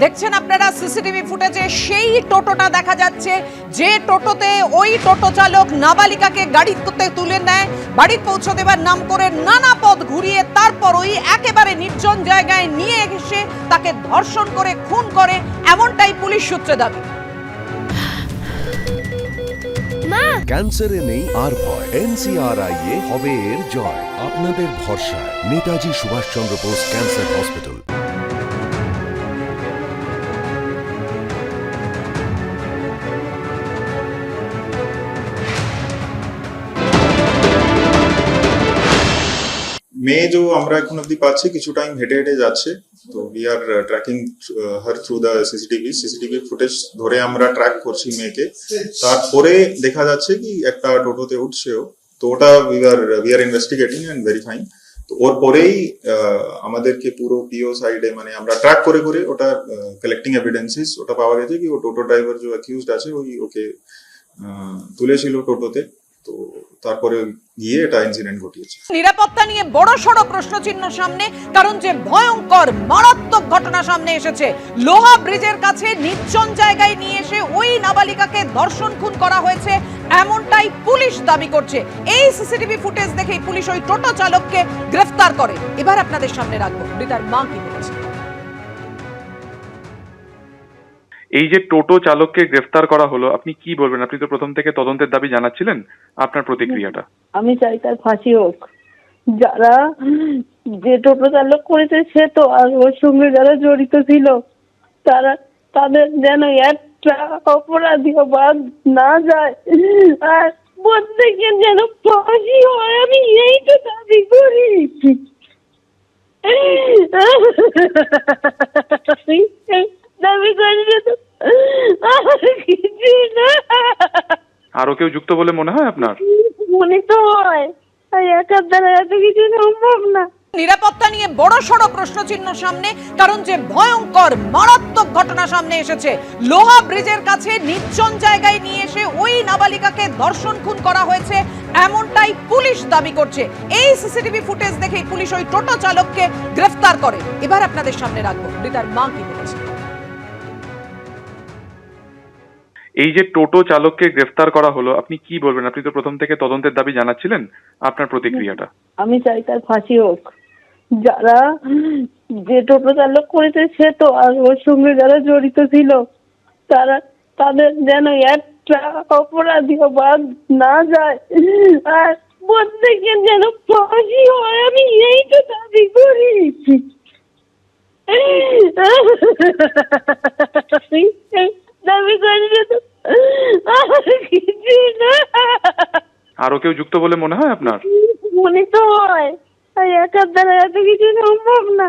দেখছেন আপনারা সিসিটিভি ফুটেজে সেই টোটোটা দেখা যাচ্ছে যে টোটোতে ওই টোটো চালক নাবালিকাকে গাড়িতে তুলে নেয়, বাড়ি পৌঁছে দেবার নাম করে নানা পথ ঘুরিয়ে তারপর ওই একেবারে নির্জন জায়গায় নিয়ে এসে তাকে ধর্ষণ করে খুন করে, এমনটাই পুলিশ সূত্রে দাবি। ক্যান্সারে নেই আর ভয়, NCRI এ হবে এর জয়। আপনাদের ভরসা নেতাজি সুভাষচন্দ্র বোস ক্যান্সার হসপিটাল। মেয়ে जो আমরা এখন অবধি পাচ্ছি কিছু টাইম হেঁটে হেঁটে যাচ্ছে, তো we are tracking her through the CCTV footage ধরে আমরা ট্র্যাক করছি মেয়েকে। তারপরে দেখা যাচ্ছে কি একটা টোটোতে উঠছেও, তো ওটা we are investigating and verifying. তো ওর পরেই আমাদেরকে পুরো পিও সাইডে মানে আমরা ট্র্যাক করে করে ওটা কালেক্টিং এভিডেন্সেস ওটা পাওয়া গেছে কি ও টোটো ড্রাইভার যে অ্যাকিউজড আছে ওকে তুলেছিল টোটোতে, তো তারপরে গিয়ে এটা ইনসিডেন্ট ঘটিয়েছে। নিরাপত্তা নিয়ে বড় সড় প্রশ্নচিহ্ন সামনে, কারণ যে ভয়ঙ্কর মারাত্মক ঘটনা সামনে এসেছে। লোহা ব্রিজের কাছে নির্জন জায়গায় নিয়ে এসে ওই নাবালিকাকে ধর্ষণ খুন করা হয়েছে, এমনটাই পুলিশ দাবি করছে। এই সিসিটিভি ফুটেজ দেখেই পুলিশ ওই টোটো চালককে গ্রেফতার করে। এবার আপনাদের সামনে রাখবো রিতার মা কি বলেছে। এই যে টোটো চালককে গ্রেফতার করা হলো, আপনি কি বলবেন? আপনি তো প্রথম থেকে তদন্তের দাবি জানাচ্ছিলেন, আপনার প্রতিক্রিয়াটা। আমি চাই তার ফাঁসি হোক। যারা যে টোটো চালক করেছে সে তো আর ওর সঙ্গে যারা জড়িত ছিল তাদের যেন একটা অপরাধী বাদ না যায়, আর প্রত্যেকের যেন ফাঁসি হয়, আমি এই তো দাবি করি। দাবি করি তো আরো কেউ যুক্ত বলে মনে হয় আপনার? মনে তো হয়, একার দ্বারা এত কিছু সম্ভব না। নিরাপত্তা নিয়ে বড় সড় প্রশ্নচিহ্ন সামনে, কারণ যে ভয়ঙ্কর মারাত্মক ঘটনা সামনে এসেছে। লোহা ব্রিজের কাছে নির্জন জায়গায় নিয়ে এসে ওই নাবালিকাকে ধর্ষণ খুন করা হয়েছে, এমনটাই পুলিশ দাবি করছে। এই সিসিটিভি ফুটেজ দেখেই পুলিশ ওই টোটো চালককে গ্রেফতার করে। এবার আপনাদের সামনে রাখবো রিতার মা কি বলেছে। এই যে টোটো চালককে গ্রেফতার করা হলো, আপনি কি বলবেন? আপনি তো প্রথম থেকে তদন্তের দাবি জানাচ্ছিলেন, আপনার প্রতিক্রিয়াটা। আমি চাই তার ফাঁসি হোক। যারা যে টোটো চালক করেছে সে তো আর ওর সঙ্গে যারা জড়িত ছিল তাদের যেন একটা অপরাধী বাদ না যায়, আর প্রত্যেকের যেন ফাঁসি হয়, আমি এই তো দাবি করি। দাবি করি তো কিছু না। আরো কেউ যুক্ত বলে মনে হয় আপনার? মনে তো হয়, একার দ্বারা এত কিছু সম্ভব না।